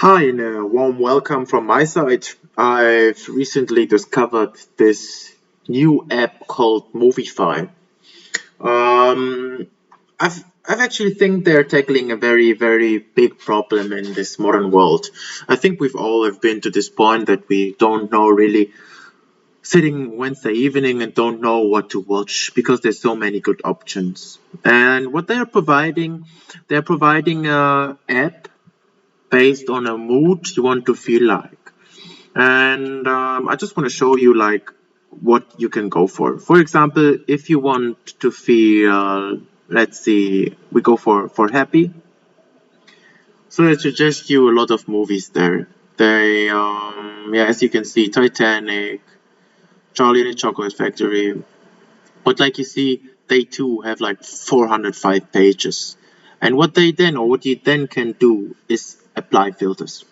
Hi, and a warm welcome from my side. I've recently discovered this new app called Moviefy. Um, I've actually think they're tackling a very big problem in this modern world. I think we've all have been to this point that we don't know really sitting Wednesday evening and don't know what to watch because there's so many good options. And what they're providing a app based on a mood you want to feel like. And I just want to show you like what you can go for. For example, if you want to feel, let's see, we go for happy. So I suggest you a lot of movies there. Yeah, as you can see, Titanic, Charlie and the Chocolate Factory. But like you see, they too have like 405 pages. And what you then can do is apply filters.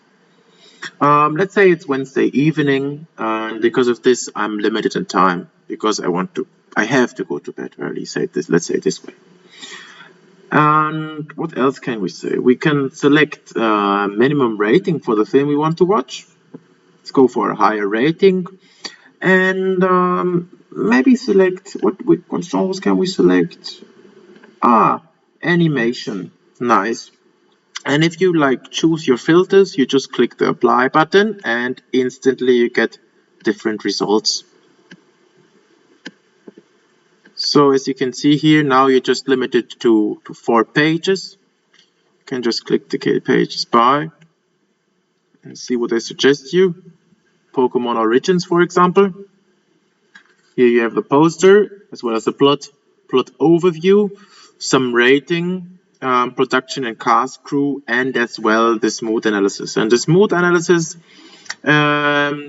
Let's say it's Wednesday evening, and because of this, I'm limited in time because I have to go to bed early. Let's say it this way. And what else can we say? We can select minimum rating for the film we want to watch. Let's go for a higher rating, and maybe select what genres can we select? Animation. Nice. And if you like choose your filters, you just click the apply button and instantly you get different results. So as you can see here, now you're just limited to 4 pages. You can just click the pages by and see what they suggest you. Pokemon Origins, for example. Here you have the poster as well as the plot overview, some rating, production and cast crew, and as well the mood analysis. And the mood analysis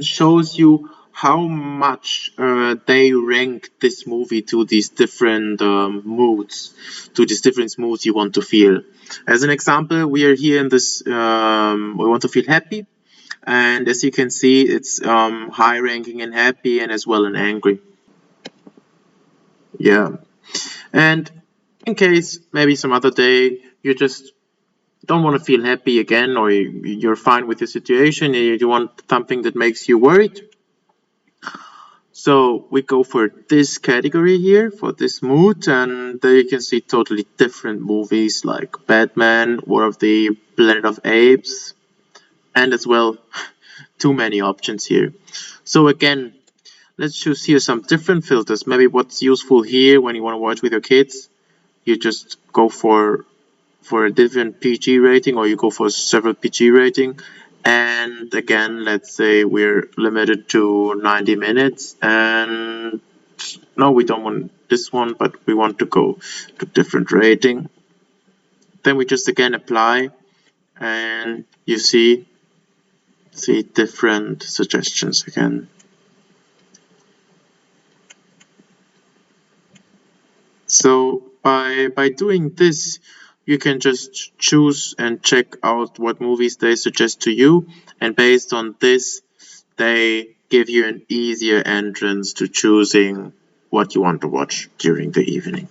shows you how much they rank this movie to these different moods, to these different moods you want to feel. As an example, we are here in this, we want to feel happy. And as you can see, it's high ranking in happy and as well in angry. Yeah. And in case maybe some other day you just don't want to feel happy again, or you're fine with your situation, you want something that makes you worried. So we go for this category here, for this mood, and there you can see totally different movies like Batman, War of the Planet of Apes, and as well, too many options here. So again, let's choose here some different filters. Maybe what's useful here when you want to watch with your kids, you just go for a different PG rating, or you go for several PG rating. And again, let's say we're limited to 90 minutes, and no, we don't want this one, but we want to go to different rating. Then we just again apply, and you see different suggestions again. So by doing this, you can just choose and check out what movies they suggest to you, and based on this, they give you an easier entrance to choosing what you want to watch during the evening.